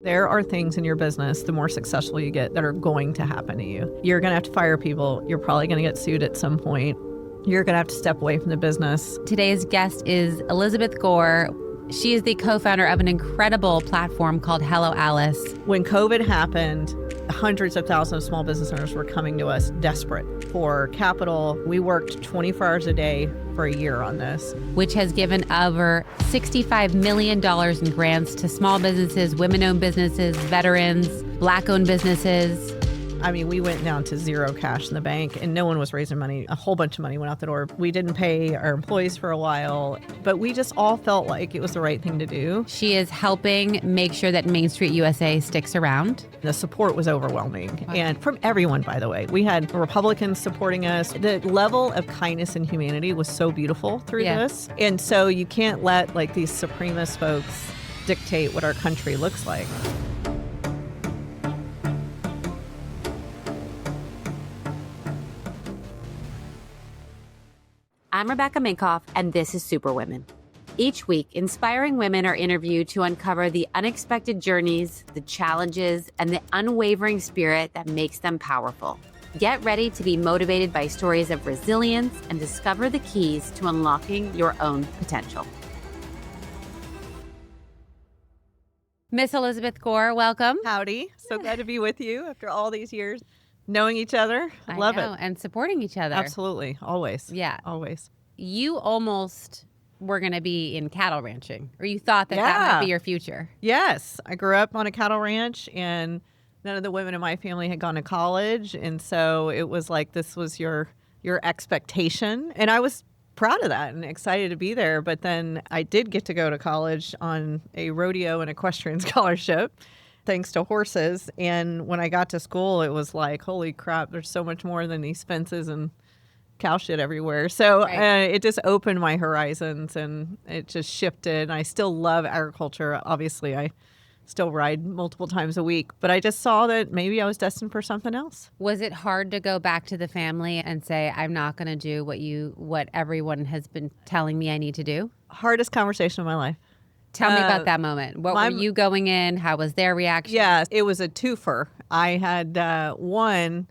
There are things in your business, the more successful you get, that are going to happen to you. You're going to have to fire people. You're probably going to get sued at some point. You're going to have to step away from the business. Today's guest is Elizabeth Gore. She is the co-founder of an incredible platform called Hello Alice. When COVID happened, hundreds of thousands of small business owners were coming to us desperate for capital. We worked 24 hours a day for a year on this, which has given over $65 million in grants to small businesses, women-owned businesses, veterans, Black-owned businesses. I mean, we went down to zero cash in the bank and no one was raising money. A whole bunch of money went out the door. We didn't pay our employees for a while, but we just all felt like it was the right thing to do. She is helping make sure that Main Street USA sticks around. The support was overwhelming. Wow. And from everyone, by the way. We had Republicans supporting us. The level of kindness and humanity was so beautiful through this. And so you can't let like these supremacist folks dictate what our country looks like. I'm Rebecca Minkoff, and this is Superwomen. Each week, inspiring women are interviewed to uncover the unexpected journeys, the challenges, and the unwavering spirit that makes them powerful. Get ready to be motivated by stories of resilience and discover the keys to unlocking your own potential. Miss Elizabeth Gore, welcome. Howdy. So glad to be with you after all these years. Knowing each other. Love it. And supporting each other. Absolutely. Always. Yeah. Always. You almost were going to be in cattle ranching, or you thought that that might be your future. Yes. I grew up on a cattle ranch and none of the women in my family had gone to college. And so it was like, this was your expectation. And I was proud of that and excited to be there. But then I did get to go to college on a rodeo and equestrian scholarship, thanks to horses. And when I got to school, it was like, holy crap, there's so much more than these fences and cow shit everywhere. So it just opened my horizons and it just shifted. I still love agriculture. Obviously, I still ride multiple times a week, but I just saw that maybe I was destined for something else. Was it hard to go back to the family and say, I'm not going to do what everyone has been telling me I need to do? Hardest conversation of my life. Tell me about that moment. What were you going in? How was their reaction? Yeah, it was a twofer. I had one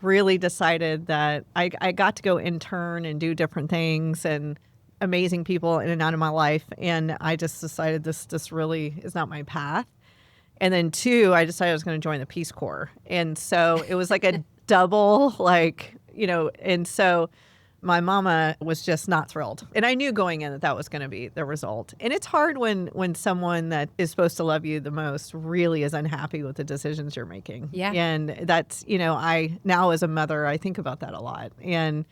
really decided that I got to go intern and do different things and amazing people in and out of my life. And I just decided this really is not my path. And then two, I decided I was going to join the Peace Corps. And so it was like a double, and so my mama was just not thrilled. And I knew going in that was going to be the result. And it's hard when someone that is supposed to love you the most really is unhappy with the decisions you're making. Yeah. And that's, I now as a mother, I think about that a lot. And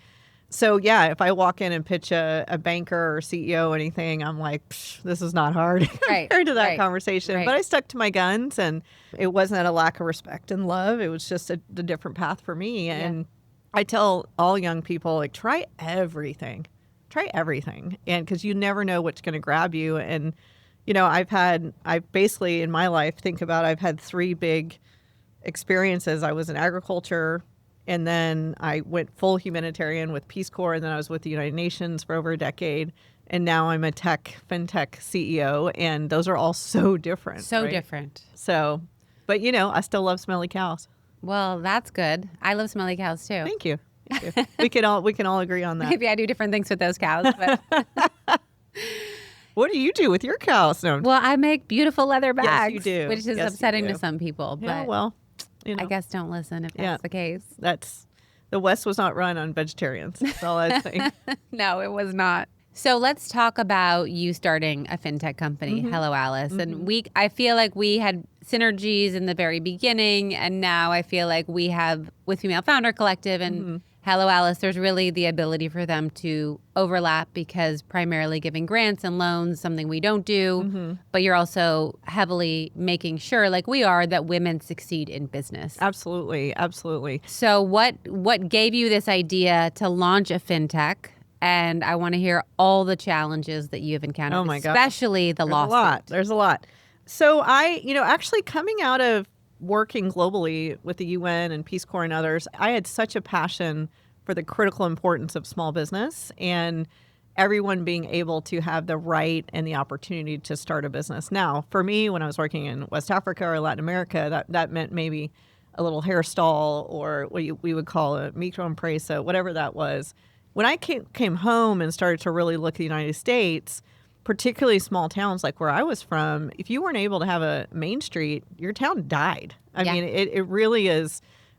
so, yeah, if I walk in and pitch a banker or CEO or anything, I'm like, this is not hard compared to that conversation. Right. But I stuck to my guns and it wasn't a lack of respect and love. It was just a different path for me. Yeah. And I tell all young people, like, try everything. And because you never know what's going to grab you. And, I've basically in my life, I've had three big experiences. I was in agriculture and then I went full humanitarian with Peace Corps. And then I was with the United Nations for over a decade. And now I'm a fintech CEO. And those are all so different. Different. So, but I still love smelly cows. Well, that's good. I love smelly cows too. Thank you. We can all agree on that. Maybe I do different things with those cows. But what do you do with your cows? No. Well, I make beautiful leather bags. Yes, you do. Which is upsetting to some people. But yeah, well, I guess don't listen if that's the case. The West was not run on vegetarians. That's all I'd say. No, it was not. So let's talk about you starting a fintech company, Hello Alice. And I feel like we had synergies in the very beginning, and now I feel like we have with Female Founder Collective and Hello Alice, there's really the ability for them to overlap because primarily giving grants and loans, something we don't do, but you're also heavily making sure, like we are, that women succeed in business. Absolutely, absolutely. So what gave you this idea to launch a fintech? And I want to hear all the challenges that you've encountered, oh my God. Especially the lawsuit. There's a lot. So I, actually coming out of working globally with the UN and Peace Corps and others, I had such a passion for the critical importance of small business and everyone being able to have the right and the opportunity to start a business. Now, for me, when I was working in West Africa or Latin America, that meant maybe a little hair stall or what we would call a microempresa, whatever that was. When I came home and started to really look at the United States, particularly small towns like where I was from, if you weren't able to have a main street, your town died. I mean, it really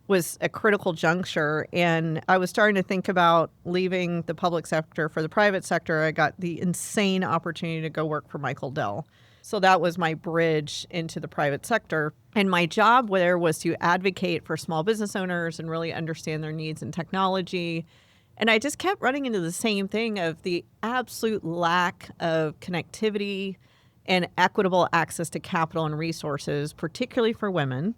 was a critical juncture. And I was starting to think about leaving the public sector for the private sector. I got the insane opportunity to go work for Michael Dell. So that was my bridge into the private sector. And my job there was to advocate for small business owners and really understand their needs in technology. And I just kept running into the same thing of the absolute lack of connectivity and equitable access to capital and resources, particularly for women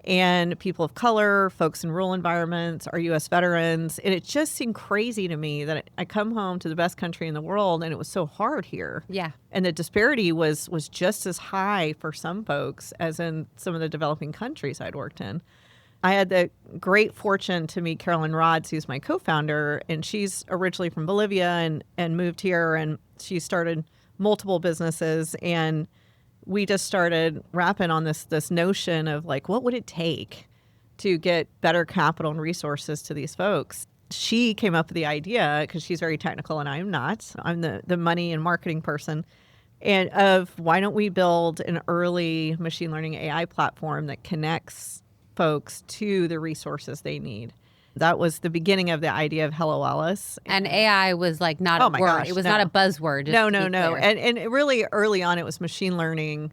and people of color, folks in rural environments, our U.S. veterans. And it just seemed crazy to me that I come home to the best country in the world and it was so hard here. Yeah. And the disparity was just as high for some folks as in some of the developing countries I'd worked in. I had the great fortune to meet Carolyn Rods, who's my co-founder, and she's originally from Bolivia and moved here, and she started multiple businesses. And we just started rapping on this notion of like, what would it take to get better capital and resources to these folks? She came up with the idea, because she's very technical and I'm not. I'm the money and marketing person. And of why don't we build an early machine learning AI platform that connects folks to the resources they need. That was the beginning of the idea of Hello Alice. And AI was like not a word. Gosh, it was not a buzzword. No. And really early on, it was machine learning,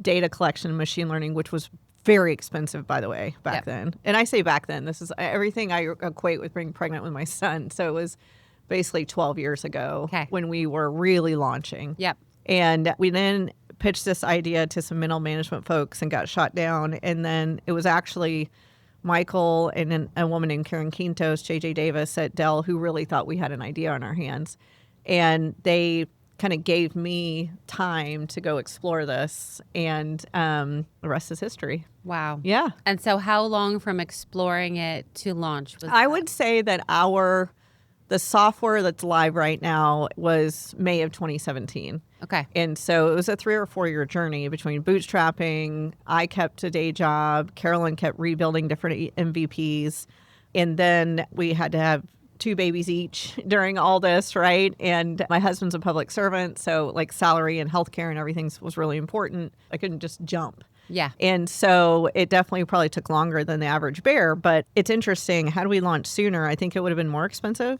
data collection, machine learning, which was very expensive, by the way, back then. And I say back then, this is everything I equate with being pregnant with my son. So it was basically 12 years ago when we were really launching. Yep. And we then pitched this idea to some middle management folks and got shot down. And then it was actually Michael and a woman named Karen Quintos, JJ Davis at Dell, who really thought we had an idea on our hands. And they kind of gave me time to go explore this. And the rest is history. Wow. Yeah. And so how long from exploring it to launch was I would say that the software that's live right now was May of 2017. Okay. And so it was a 3 or 4 year journey between bootstrapping. I kept a day job. Carolyn kept rebuilding different MVPs. And then we had to have 2 babies each during all this, right? And my husband's a public servant, so like salary and healthcare and everything was really important. I couldn't just jump. Yeah. And so it definitely probably took longer than the average bear, but it's interesting. Had we launched sooner, I think it would have been more expensive.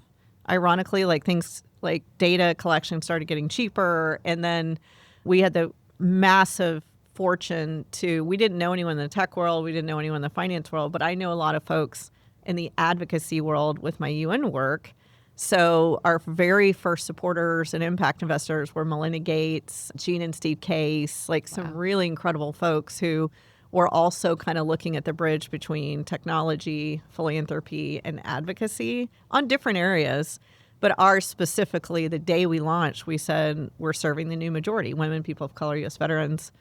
Ironically, like things like data collection started getting cheaper. And then we had the massive fortune we didn't know anyone in the tech world. We didn't know anyone in the finance world, but I know a lot of folks in the advocacy world with my UN work. So our very first supporters and impact investors were Melinda Gates, Gene and Steve Case, like some really incredible folks who were also kind of looking at the bridge between technology, philanthropy, and advocacy on different areas. But ours specifically, the day we launched, we said we're serving the new majority, women, people of color, U.S. veterans.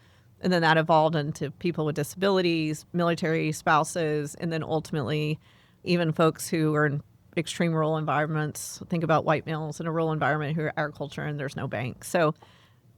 And then that evolved into people with disabilities, military spouses, and then ultimately even folks who are in extreme rural environments. Think about white males in a rural environment who are agriculture and there's no bank. So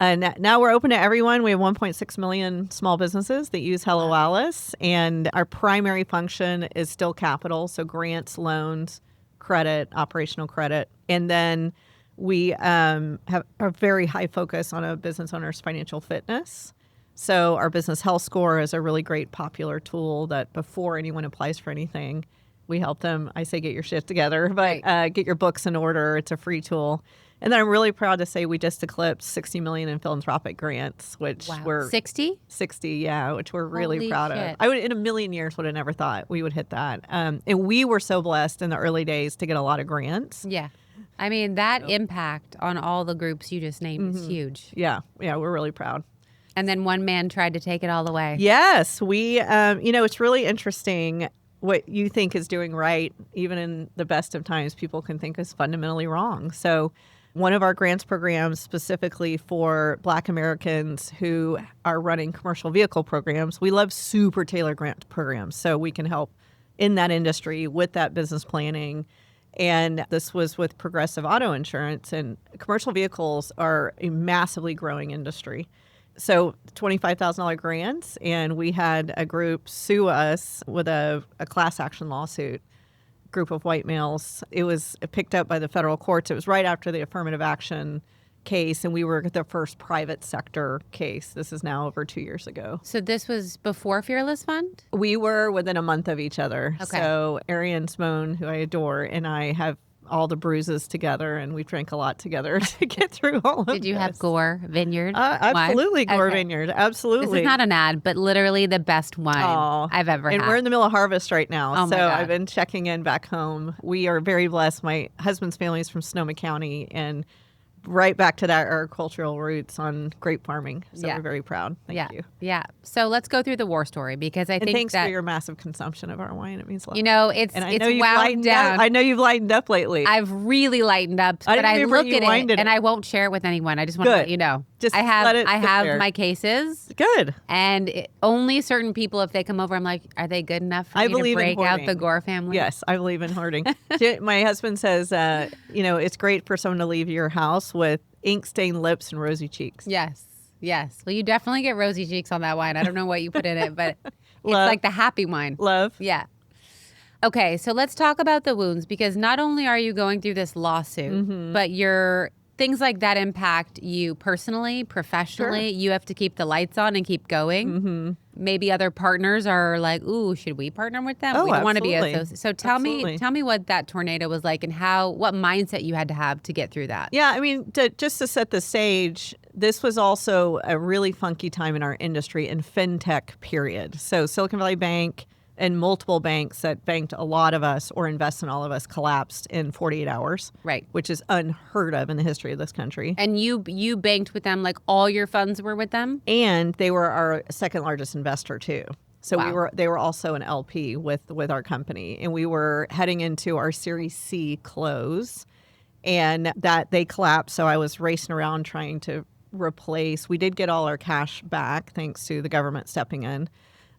now we're open to everyone. We have 1.6 million small businesses that use Hello Alice. And our primary function is still capital, so grants, loans, credit, operational credit. And then we have a very high focus on a business owner's financial fitness. So our business health score is a really great popular tool that before anyone applies for anything, we help them. I say get your shit together, but get your books in order. It's a free tool. And then I'm really proud to say we just eclipsed 60 million in philanthropic grants, which we're 60, which we're really Holy proud shit. of. I would, in a million years, would have never thought we would hit that. And we were so blessed in the early days to get a lot of grants. Yeah. I mean, that impact on all the groups you just named is huge. Yeah, we're really proud. And then one man tried to take it all away. Yes, we, it's really interesting. What you think is doing right, even in the best of times, people can think is fundamentally wrong. So one of our grants programs specifically for Black Americans who are running commercial vehicle programs, we love super tailored grant programs so we can help in that industry with that business planning. And this was with Progressive Auto Insurance, and commercial vehicles are a massively growing industry. So $25,000 grants, and we had a group sue us with a class action lawsuit, group of white males. It was picked up by the federal courts. It was right after the affirmative action case, and we were the first private sector case. This is now over 2 years ago. So this was before Fearless Fund? We were within a month of each other. Okay. So Ariane Simone, who I adore, and I have all the bruises together, and we drank a lot together to get through all of this. Did you have Gore Vineyard? Absolutely, Gore Vineyard. Absolutely. This is not an ad, but literally the best wine I've ever had. And we're in the middle of harvest right now. Oh my so God. I've been checking in back home. We are very blessed. My husband's family is from Sonoma County, and right back to that agricultural roots on grape farming. So we're very proud. Thank you. Yeah. So let's go through the war story, because I think thanks that for your massive consumption of our wine. It means a lot. You know, it's wound down. I know you've lightened up lately. I've really lightened up, but I look at it and I won't share it with anyone. I just want to let you know. Just I have there. my cases. Good. And only certain people, if they come over, I'm like, are they good enough for me to break out the Gore family? Yes, I believe in hoarding. My husband says, it's great for someone to leave your house with ink-stained lips and rosy cheeks. Yes. Well, you definitely get rosy cheeks on that wine. I don't know what you put in it, but it's like the happy wine. Love. Yeah. Okay, so let's talk about the wounds, because not only are you going through this lawsuit, but things like that impact you personally, professionally. Sure. You have to keep the lights on and keep going. Maybe other partners are like, ooh, should we partner with them? We don't want to be associated. So tell me what that tornado was like, and what mindset you had to have to get through that. Yeah, I mean, just to set the stage, this was also a really funky time in our industry in fintech period. So Silicon Valley Bank and multiple banks that banked a lot of us or invest in all of us collapsed in 48 hours. Right. Which is unheard of in the history of this country. And you banked with them, like all your funds were with them? And they were our second largest investor too. So wow. they were also an LP with our company. And we were heading into our Series C close, and that they collapsed. So I was racing around trying to replace. We did get all our cash back thanks to the government stepping in,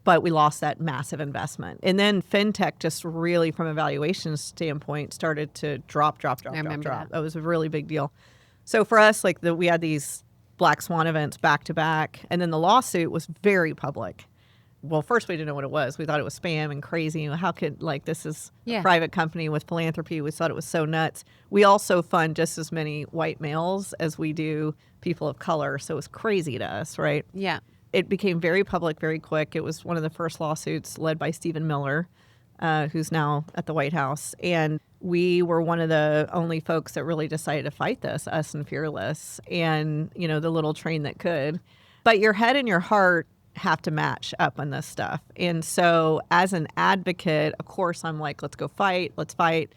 but we lost that massive investment. And then fintech just really, from a valuation standpoint, started to drop. I remember that. That was a really big deal. So for us, we had these black swan events back to back, and then the lawsuit was very public. Well, first we didn't know what it was. We thought it was spam and crazy. How could, this is a private company with philanthropy. We thought it was so nuts. We also fund just as many white males as we do people of color. So it was crazy to us, right? Yeah. It became very public very quick. It was one of the first lawsuits led by Stephen Miller, who's now at the White House. And we were one of the only folks that really decided to fight this, us and Fearless, and, the little train that could. But your head and your heart have to match up on this stuff. And so as an advocate, of course, I'm like, let's go fight, let's fight.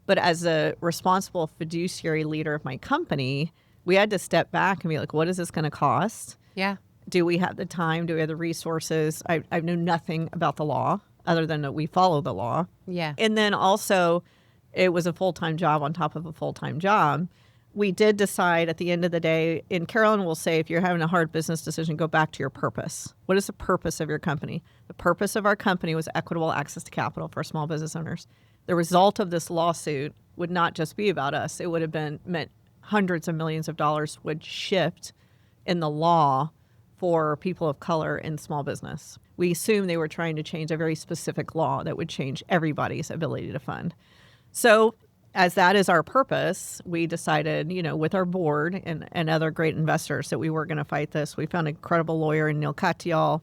But as a responsible fiduciary leader of my company, we had to step back and be like, what is this going to cost? Yeah. Do we have the time? Do we have the resources? I knew nothing about the law other than that we follow the law. Yeah. And then also it was a full-time job on top of a full-time job. We did decide at the end of the day, and Carolyn will say, if you're having a hard business decision, go back to your purpose. What is the purpose of your company? The purpose of our company was equitable access to capital for small business owners. The result of this lawsuit would not just be about us. It would have meant hundreds of millions of dollars would shift in the law for people of color in small business. We assumed they were trying to change a very specific law that would change everybody's ability to fund. So as that is our purpose, we decided, with our board and other great investors that we were going to fight this. We found an incredible lawyer in Neil Katyal.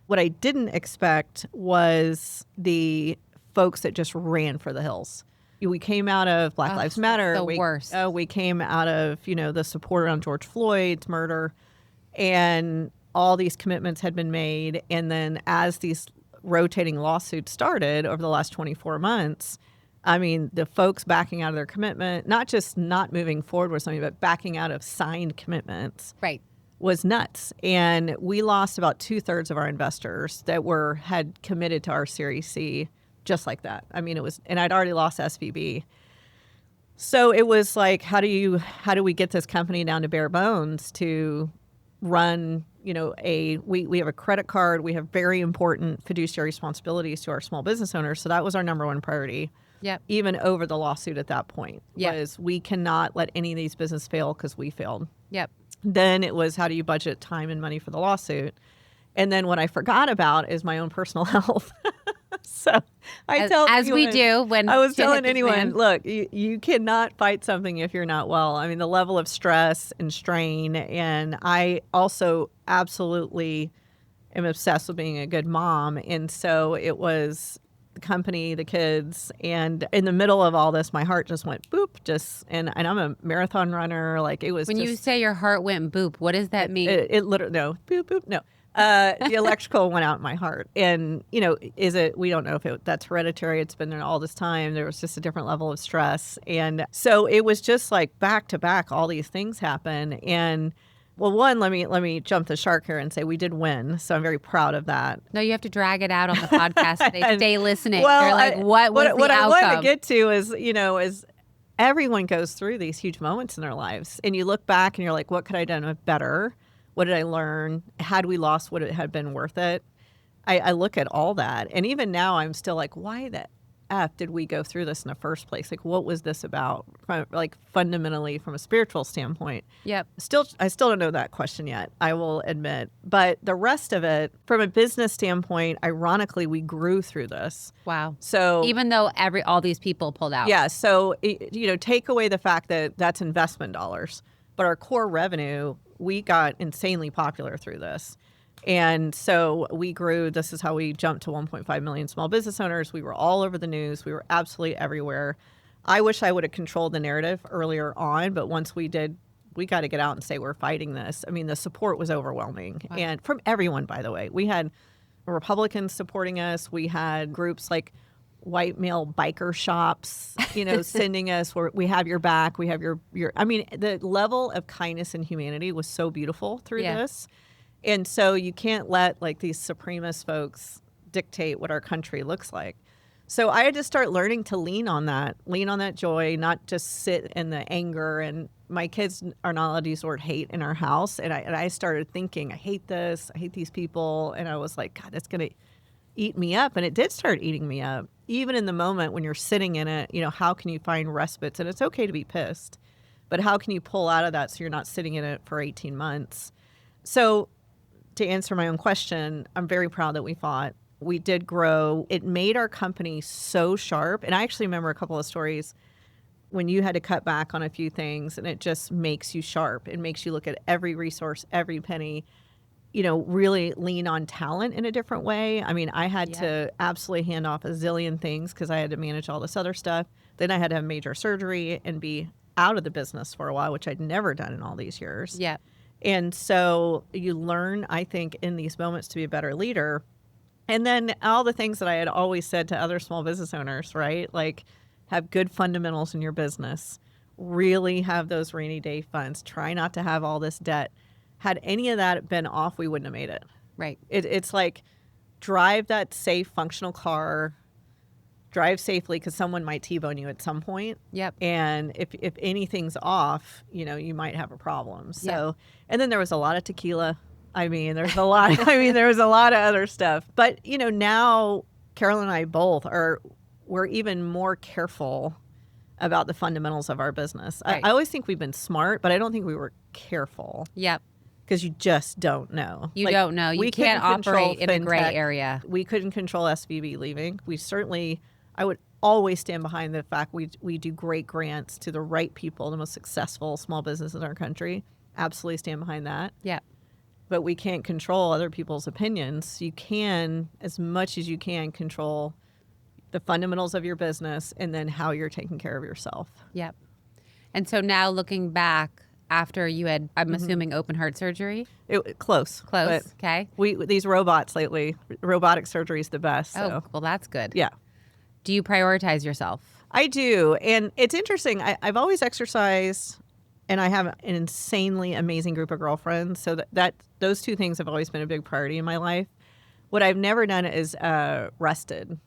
What I didn't expect was the folks that just ran for the hills. We came out of Black Lives Matter. The worst. We came out of, the support around George Floyd's murder, and all these commitments had been made. And then as these rotating lawsuits started over the last 24 months, the folks backing out of their commitment, not just not moving forward with something, but backing out of signed commitments, right, was nuts. And we lost about 2/3 of our investors that had committed to our Series C just like that. It was, and I'd already lost SVB. So it was like, how do we get this company down to bare bones to run, we have a credit card. We have very important fiduciary responsibilities to our small business owners. So that was our number one priority. Yep. even over the lawsuit at that point. Yep. Was we cannot let any of these businesses fail because we failed. Yep. Then it was, how do you budget time and money for the lawsuit? And then what I forgot about is my own personal health. So as we do when I was telling anyone, look, you cannot fight something if you're not well. I mean, the level of stress and strain. And I also absolutely am obsessed with being a good mom. And so it was the company, the kids, and in the middle of all this, my heart just went boop. And I'm a marathon runner. Like, it was. When you say your heart went boop, what does that mean? It literally, no, boop boop, no. The electrical went out in my heart. And, we don't know if that's hereditary. It's been there all this time. There was just a different level of stress. And so it was just like back to back, all these things happen. And well, one, let me jump the shark here and say we did win. So I'm very proud of that. No, you have to drag it out on the podcast. They stay listening. Well, they're like, what was the outcome? What I wanted to get to is everyone goes through these huge moments in their lives. And you look back and you're like, what could I have done better? What did I learn? Had we lost, would it have been worth it? I look at all that. And even now, I'm still like, why the F did we go through this in the first place? Like, what was this about? Fundamentally, from a spiritual standpoint. Yep. I still don't know that question yet, I will admit. But the rest of it, from a business standpoint, ironically, we grew through this. Wow. So even though all these people pulled out. Yeah. So, take away the fact that that's investment dollars. But our core revenue, we got insanely popular through this. And so we grew. This is how we jumped to 1.5 million small business owners. We were all over the news. We were absolutely everywhere. I wish I would have controlled the narrative earlier on, but once we did, we got to get out and say we're fighting this. I mean, the support was overwhelming. Wow. And from everyone, by the way. We had Republicans supporting us. We had groups like white male biker shops, sending us, where we have your back, we have your, I mean, the level of kindness and humanity was so beautiful through this. And so you can't let these supremacist folks dictate what our country looks like. So I had to start learning to lean on that joy, not just sit in the anger. And my kids are not allowed to use the word hate in our house. And I started thinking, I hate this, I hate these people. And I was like, God, it's going to eat me up. And it did start eating me up. Even in the moment when you're sitting in it, how can you find respites? And it's okay to be pissed, but how can you pull out of that so you're not sitting in it for 18 months? So to answer my own question, I'm very proud that we fought. We did grow. It made our company so sharp. And I actually remember a couple of stories when you had to cut back on a few things, and it just makes you sharp. It makes you look at every resource, every penny, really lean on talent in a different way. I mean, I had to absolutely hand off a zillion things because I had to manage all this other stuff. Then I had to have major surgery and be out of the business for a while, which I'd never done in all these years. Yeah. And so you learn, I think, in these moments to be a better leader. And then all the things that I had always said to other small business owners, right? Like, have good fundamentals in your business. Really have those rainy day funds. Try not to have all this debt. Had any of that been off, we wouldn't have made it. Right. It's like, drive that safe, functional car. Drive safely because someone might T-bone you at some point. Yep. And if anything's off, you might have a problem. So, and then there was a lot of tequila. I mean, there was a lot of other stuff. But, now Carol and I both we're even more careful about the fundamentals of our business. Right. I always think we've been smart, but I don't think we were careful. Yep. Because you just don't know. You don't know. You can't operate in a gray area. We couldn't control SVB leaving. I would always stand behind the fact we do great grants to the right people, the most successful small businesses in our country. Absolutely stand behind that. Yeah. But we can't control other people's opinions. You can, as much as you can, control the fundamentals of your business and then how you're taking care of yourself. Yep. And so now looking back, after you had, I'm assuming, open heart surgery? Close. Okay. These robots lately, robotic surgery is the best. Oh, so. well, that's good. Yeah. Do you prioritize yourself? I do. And it's interesting. I've always exercised, and I have an insanely amazing group of girlfriends. So that those two things have always been a big priority in my life. What I've never done is rested.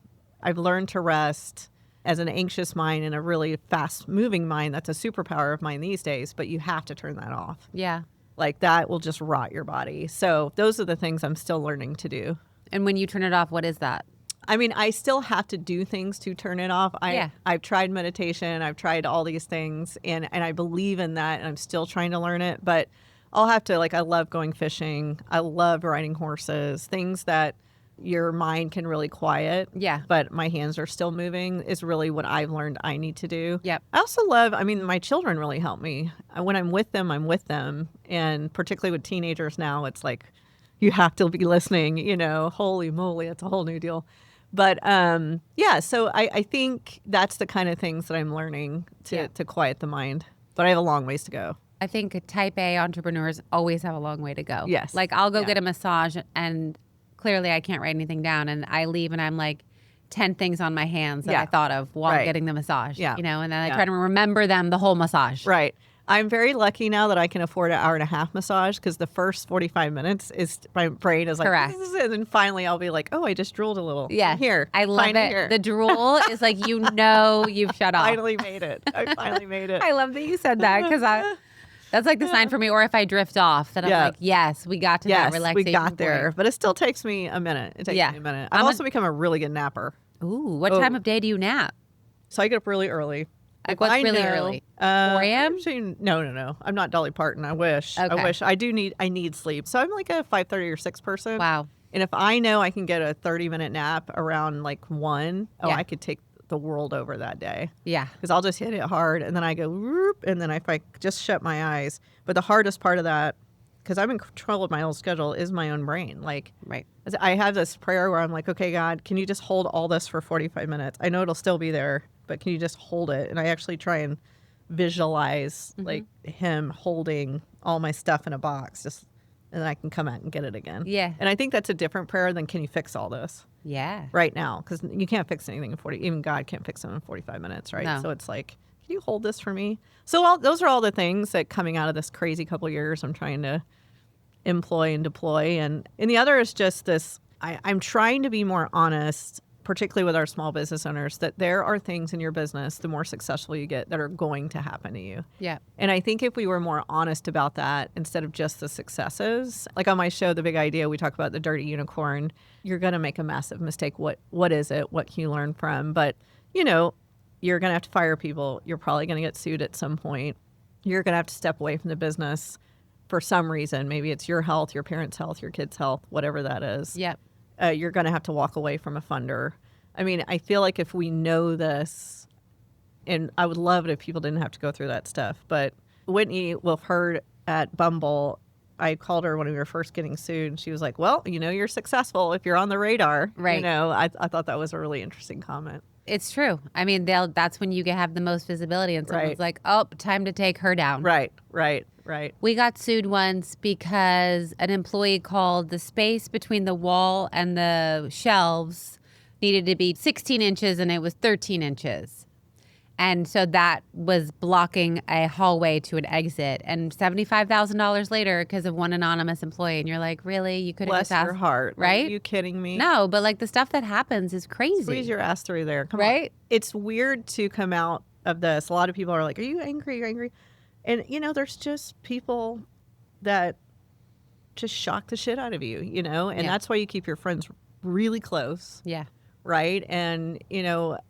I've learned to rest. As an anxious mind and a really fast-moving mind, that's a superpower of mine these days, but you have to turn that off. Yeah. Like, that will just rot your body. So those are the things I'm still learning to do. And when you turn it off, what is that? I mean, I still have to do things to turn it off. I've tried meditation. I've tried all these things, and I believe in that, and I'm still trying to learn it. But I'll have to, I love going fishing. I love riding horses, things that your mind can really quiet. Yeah. But my hands are still moving is really what I've learned I need to do. Yep. I also love, my children really help me. When I'm with them, I'm with them. And particularly with teenagers now, it's like you have to be listening, holy moly, it's a whole new deal. But so I think that's the kind of things that I'm learning to quiet the mind. But I have a long ways to go. I think type A entrepreneurs always have a long way to go. Yes. I'll go get a massage and clearly I can't write anything down, and I leave and I'm like 10 things on my hands that I thought of while getting the massage. Yeah. And then I try to remember them the whole massage. Right. I'm very lucky now that I can afford an hour and a half massage, because the first 45 minutes is my brain is like, correct. And then finally I'll be like, oh, I just drooled a little. Yeah. Here. I love it. Here. The drool is like, you've shut off. I finally made it. I love that you said that, because that's like the sign for me. Or if I drift off, then I'm like, yes, we got to that relaxation we got there. point. But it still takes me a minute. It takes me a minute. I've also become a really good napper. Ooh, what time of day do you nap? So I get up really early. Like what's really early? 4 a.m.? No. I'm not Dolly Parton. I wish. Okay. I need sleep. So I'm like a 5:30 or 6 person. Wow. And if I know I can get a 30-minute nap around 1, I could take the world over that day. Yeah. Because I'll just hit it hard, and then I go, whoop, and then if I just shut my eyes. But the hardest part of that, because I'm in control of my own schedule, is my own brain. Right. I have this prayer where I'm like, okay, God, can you just hold all this for 45 minutes? I know it'll still be there, but can you just hold it? And I actually try and visualize him holding all my stuff in a box, and then I can come out and get it again. Yeah. And I think that's a different prayer than can you fix all this? Yeah. Right now, because you can't fix anything in 40. Even God can't fix them in 45 minutes, right? No. So it's like, can you hold this for me? So those are all the things that coming out of this crazy couple of years I'm trying to employ and deploy. And the other is just this, I'm trying to be more honest, particularly with our small business owners, that there are things in your business, the more successful you get, that are going to happen to you. Yeah. And I think if we were more honest about that instead of just the successes, like on my show, The Big Idea, we talk about the dirty unicorn. You're going to make a massive mistake. What is it? What can you learn from? But, you're going to have to fire people. You're probably going to get sued at some point. You're going to have to step away from the business for some reason. Maybe it's your health, your parents' health, your kids' health, whatever that is. Yep. You're going to have to walk away from a funder. I mean, I feel like if we know this, and I would love it if people didn't have to go through that stuff, but Whitney Wolf Herd at Bumble, I called her when we were first getting sued, and she was like, well, you're successful if you're on the radar. Right. I thought that was a really interesting comment. It's true. I mean, that's when you can have the most visibility, and someone's like, oh, time to take her down. Right. We got sued once because an employee called the space between the wall and the shelves needed to be 16 inches and it was 13 inches. And so that was blocking a hallway to an exit. And $75,000 later because of one anonymous employee. And you're like, really? You could have just asked. Bless your heart. Right? Are you kidding me? No, but the stuff that happens is crazy. Squeeze your ass through there. Come on. It's weird to come out of this. A lot of people are like, are you angry? You're angry. And, there's just people that just shock the shit out of you, And that's why you keep your friends really close. Yeah. Right. And,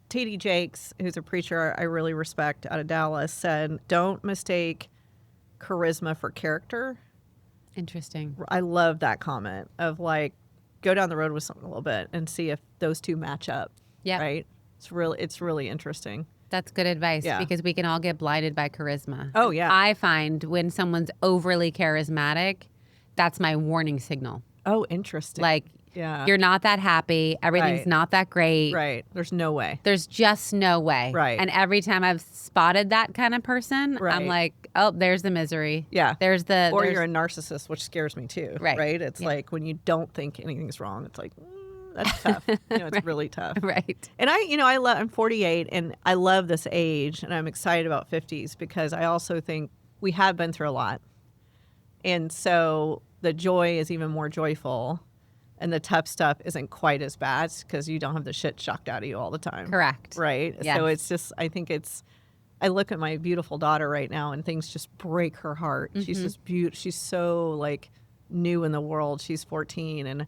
T.D. Jakes, who's a preacher I really respect out of Dallas, said, don't mistake charisma for character. Interesting. I love that comment of go down the road with someone a little bit and see if those two match up. Yeah. Right. It's really interesting. That's good advice because we can all get blinded by charisma. Oh, yeah. I find when someone's overly charismatic, that's my warning signal. Oh, interesting. You're not that happy. Everything's not that great. Right. There's no way. There's just no way. Right. And every time I've spotted that kind of person, I'm like, oh, there's the misery. Yeah. Or you're a narcissist, which scares me too. Right. It's like when you don't think anything's wrong, it's like, that's tough. It's really tough. Right. And I'm 48 and I love this age and I'm excited about 50s because I also think we have been through a lot. And so the joy is even more joyful and the tough stuff isn't quite as bad because you don't have the shit shocked out of you all the time. Correct. Right. Yes. So it's just, I look at my beautiful daughter right now and things just break her heart. Mm-hmm. She's just beautiful. She's so new in the world. She's 14 and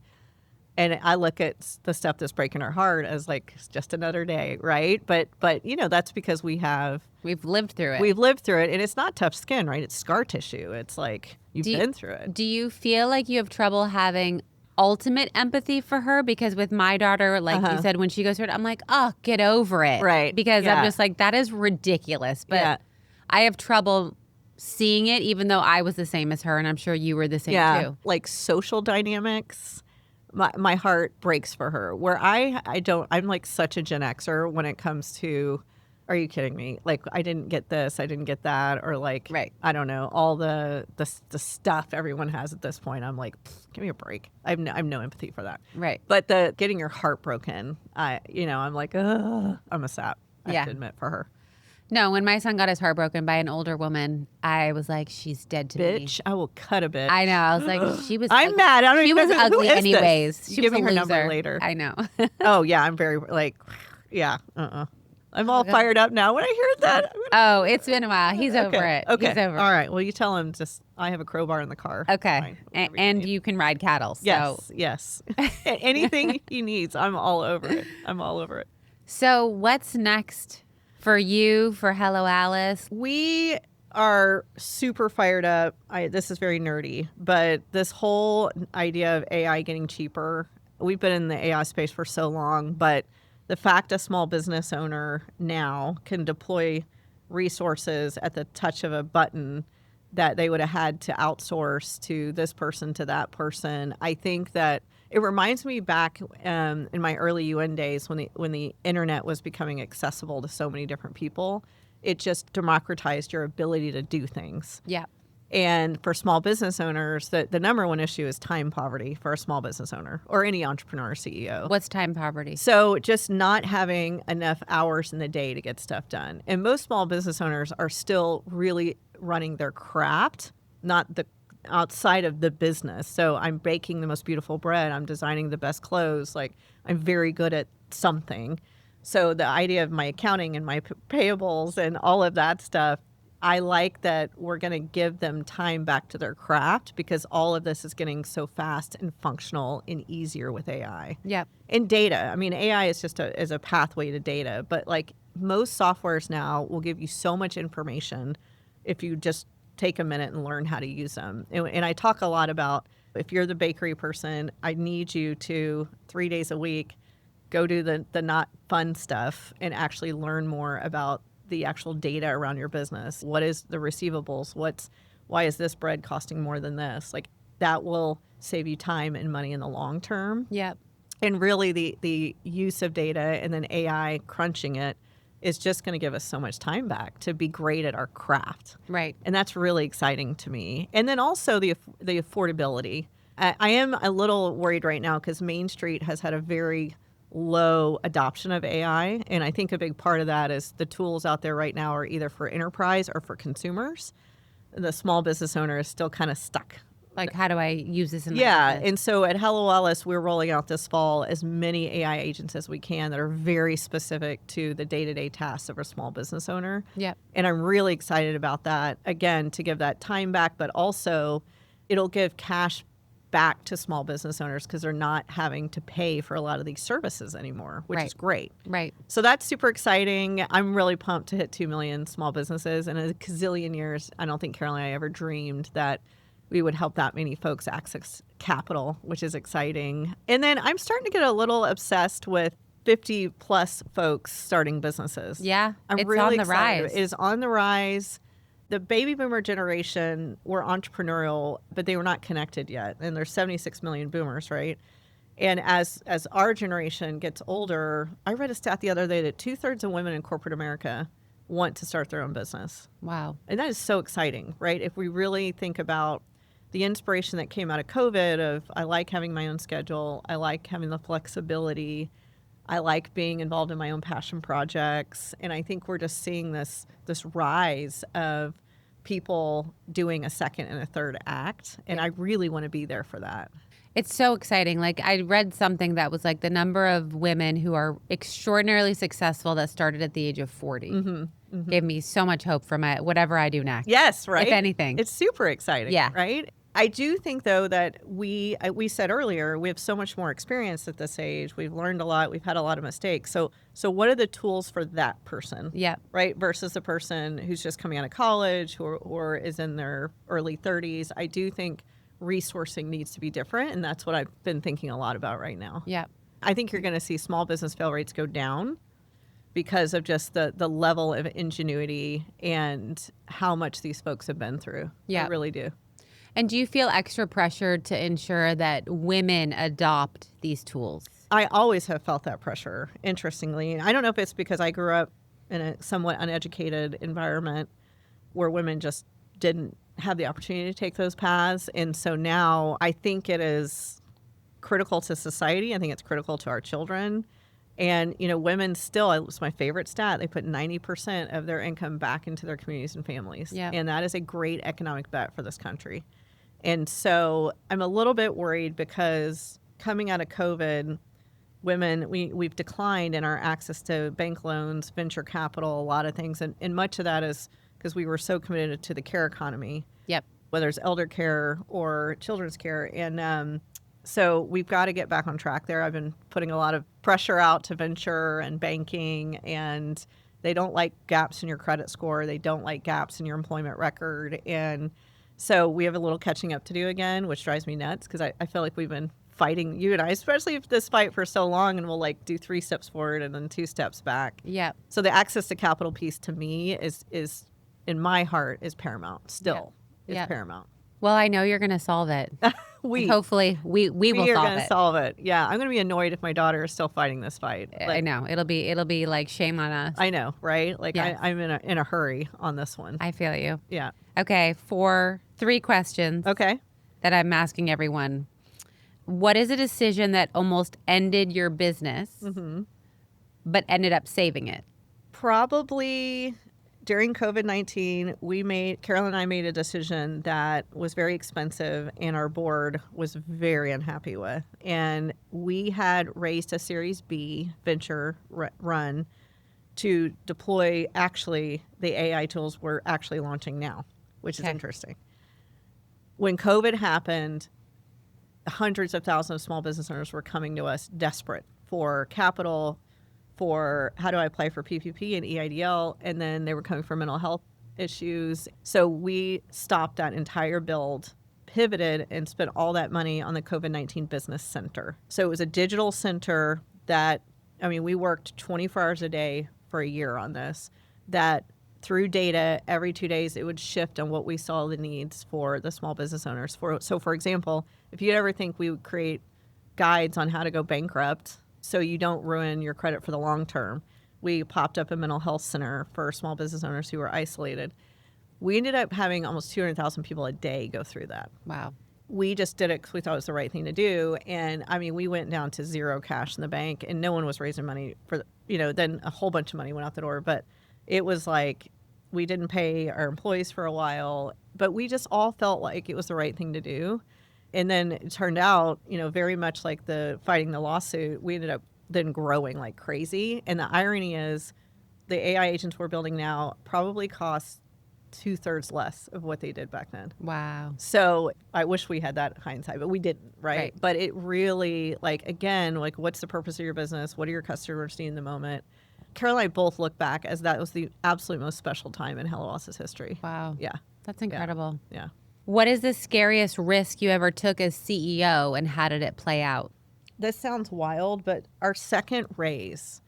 And I look at the stuff that's breaking our heart as like just another day, right? But that's because we've lived through it. We've lived through it, and it's not tough skin, right? It's scar tissue. It's like you've been through it. Do you feel like you have trouble having ultimate empathy for her? Because with my daughter, like you said, when she goes through it, I'm like, oh, get over it. Right. Because I'm just like, that is ridiculous. But I have trouble seeing it, even though I was the same as her, and I'm sure you were the same too. Like social dynamics. My heart breaks for her. Where I'm like such a Gen Xer when it comes to, are you kidding me? Like, I didn't get this, I didn't get that, or like, I don't know, all the stuff everyone has at this point. I'm like, give me a break. I have no empathy for that. Right. But the getting your heart broken, I'm like, ugh, I'm a sap. I have to admit, for her. No, when my son got his heart broken by an older woman, I was like, she's dead to me. Bitch, I will cut a bitch. I know. I was like, she was I'm mad. I don't she even was know ugly who is anyways. This? She Give was me a her loser. number later. I know. Oh, yeah. I'm very, like, I'm all fired up now when I hear that. Oh, it's been a while. He's over it. Okay. He's over it. All right. Well, you tell him I have a crowbar in the car. Okay. Fine, and you can ride cattle. So. Yes. Anything he needs, I'm all over it. So what's next for you, for Hello Alice? We are super fired up. This is very nerdy, but this whole idea of AI getting cheaper, we've been in the AI space for so long, but the fact a small business owner now can deploy resources at the touch of a button that they would have had to outsource to this person, to that person, I think that it reminds me back in my early UN days when the internet was becoming accessible to so many different people. It just democratized your ability to do things. Yeah. And for small business owners, the number one issue is time poverty for a small business owner or any entrepreneur or CEO. What's time poverty? So just not having enough hours in the day to get stuff done. And most small business owners are still really running their craft, not the outside of the business. So I'm baking the most beautiful bread. I'm designing the best clothes. Like, I'm very good at something. So the idea of my accounting and my payables and all of that stuff, I like that we're going to give them time back to their craft because all of this is getting so fast and functional and easier with AI. Yep. And data. I mean, AI is just a pathway to data, but like most softwares now will give you so much information if you just take a minute and learn how to use them. And I talk a lot about, if you're the bakery person, I need you to 3 days a week go do the not fun stuff and actually learn more about the actual data around your business. What is the receivables? Why is this bread costing more than this? Like, that will save you time and money in the long term. Yep. And really the use of data and then AI crunching it is just going to give us so much time back to be great at our craft. Right. And that's really exciting to me. And then also the affordability. I am a little worried right now because Main Street has had a very low adoption of AI. And I think a big part of that is the tools out there right now are either for enterprise or for consumers. The small business owner is still kind of stuck. Like, how do I use this in my business? And so at Hello Alice, we're rolling out this fall as many AI agents as we can that are very specific to the day-to-day tasks of a small business owner. Yep. And I'm really excited about that, again, to give that time back, but also it'll give cash back to small business owners because they're not having to pay for a lot of these services anymore, which is great. Right. So that's super exciting. I'm really pumped to hit 2 million small businesses. In a gazillion years, I don't think Caroline and I ever dreamed that we would help that many folks access capital, which is exciting. And then I'm starting to get a little obsessed with 50 plus folks starting businesses. Yeah, it's really on the excited. rise. It is on the rise. The baby boomer generation were entrepreneurial, but they were not connected yet. And there's 76 million boomers, right? And as our generation gets older, I read a stat the other day that 2/3 of women in corporate America want to start their own business. Wow. And that is so exciting, right? If we really think about the inspiration that came out of COVID of, I like having my own schedule, I like having the flexibility, I like being involved in my own passion projects. And I think we're just seeing this rise of people doing a second and a third act. And I really want to be there for that. It's so exciting. Like, I read something that was like the number of women who are extraordinarily successful that started at the age of 40. Gave me so much hope for whatever I do next. Yes, right? If anything. It's super exciting, right? I do think, though, that we said earlier, we have so much more experience at this age. We've learned a lot. We've had a lot of mistakes. So what are the tools for that person? Yeah. Right? Versus the person who's just coming out of college or is in their early 30s. I do think resourcing needs to be different. And that's what I've been thinking a lot about right now. Yeah. I think you're going to see small business fail rates go down because of just the level of ingenuity and how much these folks have been through. Yeah. I really do. And do you feel extra pressure to ensure that women adopt these tools? I always have felt that pressure, interestingly. I don't know if it's because I grew up in a somewhat uneducated environment where women just didn't have the opportunity to take those paths. And so now I think it is critical to society. I think it's critical to our children. And, women still, it's my favorite stat, they put 90% of their income back into their communities and families. Yep. And that is a great economic bet for this country. And so I'm a little bit worried because coming out of COVID, women, we've declined in our access to bank loans, venture capital, a lot of things. And much of that is because we were so committed to the care economy. Yep. Whether it's elder care or children's care. And so we've got to get back on track there. I've been putting a lot of pressure out to venture and banking, and they don't like gaps in your credit score. They don't like gaps in your employment record. And so we have a little catching up to do again, which drives me nuts because I feel like we've been fighting, you and I, especially if this fight for so long, and we'll like do 3 steps forward and then 2 steps back. Yeah. So the access to capital piece to me is in my heart is paramount still. Yeah. It's Yeah. paramount. Well, I know you're going to solve it. Hopefully we will are solve it. going to solve it. Yeah, I'm going to be annoyed if my daughter is still fighting this fight. I know it'll be like shame on us. I know, right? Like Yes. I'm in a hurry on this one. I feel you. Yeah. Okay, for 3 questions. Okay. That I'm asking everyone. What is a decision that almost ended your business, but ended up saving it? Probably during COVID-19, Carol and I made a decision that was very expensive and our board was very unhappy with. And we had raised a Series B venture run to deploy actually the AI tools we're actually launching now, which is interesting. When COVID happened, hundreds of thousands of small business owners were coming to us desperate for capital, for how do I apply for PPP and EIDL, and then they were coming for mental health issues. So we stopped that entire build, pivoted, and spent all that money on the COVID-19 Business Center. So it was a digital center that, we worked 24 hours a day for a year on this, that through data, every 2 days, it would shift on what we saw the needs for the small business owners. So for example, if you'd ever think we would create guides on how to go bankrupt so you don't ruin your credit for the long term, we popped up a mental health center for small business owners who were isolated. We ended up having almost 200,000 people a day go through that. Wow. We just did it because we thought it was the right thing to do. And we went down to zero cash in the bank and no one was raising money for, then a whole bunch of money went out the door. But it was like we didn't pay our employees for a while, but we just all felt like it was the right thing to do. And then it turned out, very much like the fighting the lawsuit, we ended up then growing like crazy. And the irony is the AI agents we're building now probably cost 2/3 less of what they did back then. Wow. So I wish we had that hindsight, but we didn't, right? Right. But it really, again, what's the purpose of your business? What do your customers need in the moment? Carol and I both look back as that was the absolute most special time in Hello Alice's history. Wow. Yeah. That's incredible. Yeah. What is the scariest risk you ever took as CEO and how did it play out? This sounds wild, but our second raise,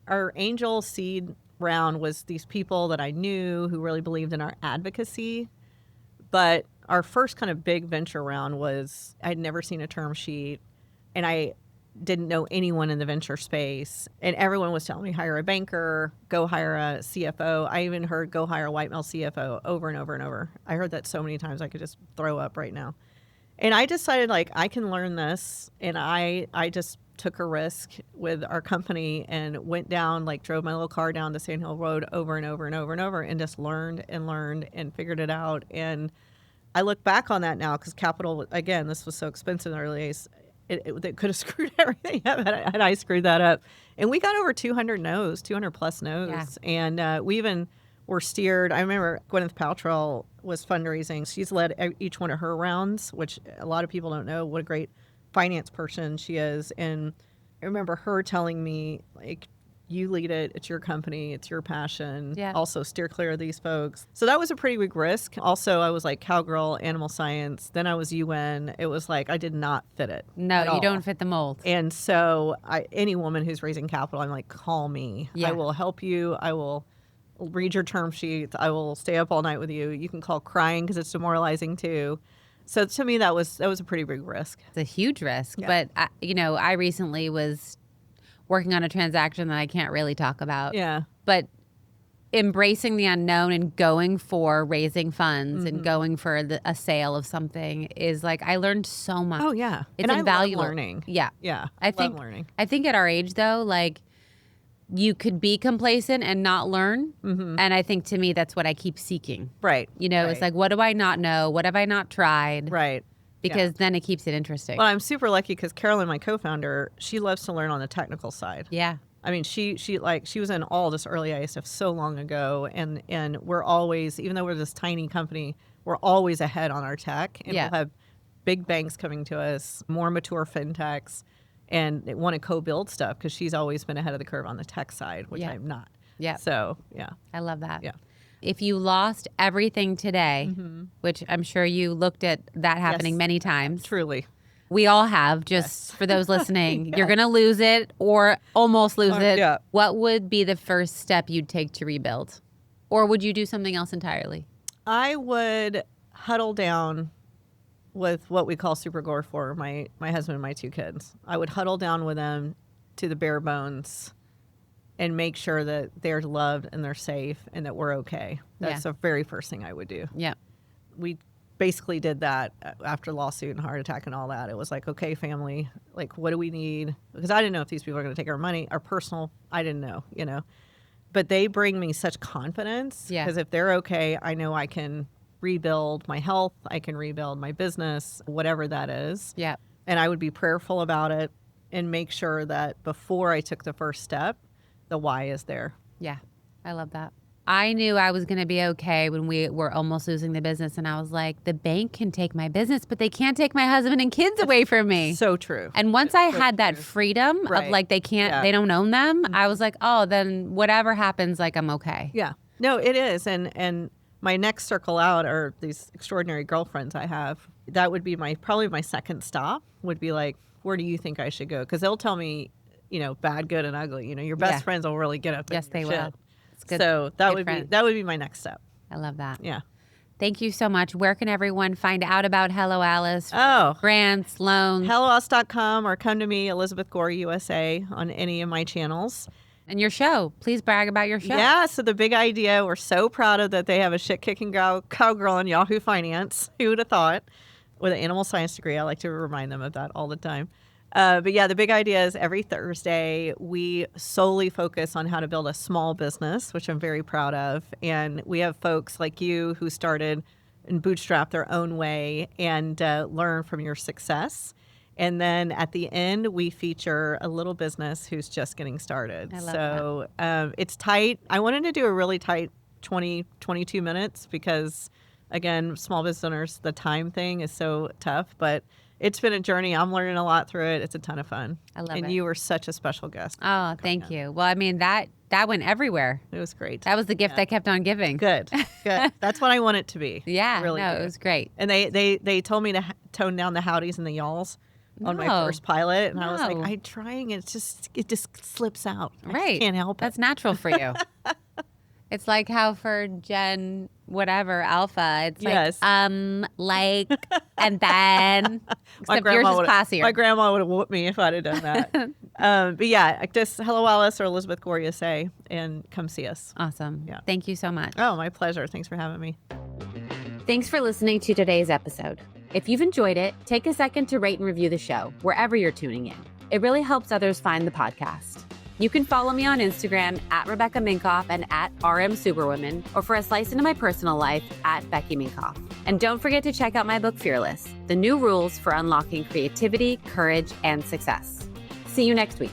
our angel seed round was these people that I knew who really believed in our advocacy. But our first kind of big venture round was, I'd never seen a term sheet and I didn't know anyone in the venture space. And everyone was telling me, hire a banker, go hire a CFO. I even heard go hire a white male CFO over and over and over. I heard that so many times I could just throw up right now. And I decided I can learn this. And I just took a risk with our company and went down, drove my little car down the Sand Hill Road over and over and over and over and just learned and figured it out. And I look back on that now because capital, again, this was so expensive in the early days. It could have screwed everything up had I screwed that up. And we got over 200 plus no's. Yeah. And we were steered. I remember Gwyneth Paltrow was fundraising. She's led each one of her rounds, which a lot of people don't know what a great finance person she is. And I remember her telling me, like, you lead it. It's your company. It's your passion. Yeah. Also steer clear of these folks. So that was a pretty big risk. Also, I was like cowgirl, animal science. Then I was UN. It was like I did not fit it. No, you don't fit the mold. And so any woman who's raising capital, I'm like, call me. Yeah. I will help you. I will read your term sheets. I will stay up all night with you. You can call crying because it's demoralizing too. So to me, that was a pretty big risk. It's a huge risk. Yeah. But, I recently was working on a transaction that I can't really talk about. Yeah. But embracing the unknown and going for raising funds and going for a sale of something is like, I learned so much. Oh, yeah. It's invaluable. I love learning. Yeah. Yeah. I love learning. I think at our age, though, like, you could be complacent and not learn. Mm-hmm. And I think to me, that's what I keep seeking. Right. It's like, what do I not know? What have I not tried? Right. Because then it keeps it interesting. Well, I'm super lucky because Carolyn, my co-founder, she loves to learn on the technical side. Yeah. I mean, she was in all this early AI stuff so long ago, and we're always, even though we're this tiny company, we're always ahead on our tech, and we'll have big banks coming to us, more mature fintechs, and they want to co-build stuff because she's always been ahead of the curve on the tech side, which I'm not. Yeah. So yeah, I love that. Yeah. If you lost everything today, which I'm sure you looked at that happening many times. Truly. We all have, just for those listening. You're going to lose it or almost lose it. Yeah. What would be the first step you'd take to rebuild? Or would you do something else entirely? I would huddle down with what we call Super Gore for my husband and my 2 kids. I would huddle down with them to the bare bones and make sure that they're loved and they're safe and that we're okay. That's the very first thing I would do. Yeah. We basically did that after lawsuit and heart attack and all that. It was like, okay, family, like, what do we need? Because I didn't know if these people are going to take our money, our personal, I didn't know, But they bring me such confidence because if they're okay, I know I can rebuild my health, I can rebuild my business, whatever that is. Yeah. And I would be prayerful about it and make sure that before I took the first step, the why is there. Yeah. I love that. I knew I was going to be okay when we were almost losing the business. And I was like, the bank can take my business, but they can't take my husband and kids away from me. So true. And once I had that freedom of like, they don't own them, I was like, oh, then whatever happens, like, I'm okay. Yeah. No, it is. And my next circle out are these extraordinary girlfriends I have. That would be probably my second stop would be like, where do you think I should go? Because they'll tell me, bad, good, and ugly. Your best friends will really get up. Yes, they will. It's good. So that would be my next step. I love that. Yeah. Thank you so much. Where can everyone find out about Hello Alice? Oh, grants, loans. HelloAlice.com or come to me, Elizabeth Gore USA, on any of my channels. And your show. Please brag about your show. Yeah. So the big idea, we're so proud of that they have a shit-kicking cowgirl on Yahoo Finance. Who would have thought? With an animal science degree. I like to remind them of that all the time. But yeah, the big idea is every Thursday, we solely focus on how to build a small business, which I'm very proud of. And we have folks like you who started and bootstrapped their own way and learn from your success. And then at the end, we feature a little business who's just getting started. I love that. It's tight. I wanted to do a really tight 22 minutes because, again, small business owners, the time thing is so tough. But it's been a journey. I'm learning a lot through it. It's a ton of fun. I love it. And you were such a special guest. Oh, thank you. Well, I mean, that went everywhere. It was great. That was the gift that kept on giving. Good. That's what I want it to be. Yeah. Really no, good. it was great. And they told me to tone down the howdies and the y'alls on my first pilot. And I was like, I'm trying. And it just slips out. Right. I can't help it. That's natural for you. It's like how for Gen whatever alpha, it's yes. like, and then, except yours is classier. My grandma would have whooped me if I'd have done that. But yeah, just Hello Alice or Elizabeth Gore USA and come see us. Awesome. Yeah. Thank you so much. Oh, my pleasure. Thanks for having me. Thanks for listening to today's episode. If you've enjoyed it, take a second to rate and review the show wherever you're tuning in. It really helps others find the podcast. You can follow me on Instagram at Rebecca Minkoff and at RM Superwomen, or for a slice into my personal life at Becky Minkoff. And don't forget to check out my book, Fearless, The New Rules for Unlocking Creativity, Courage, and Success. See you next week.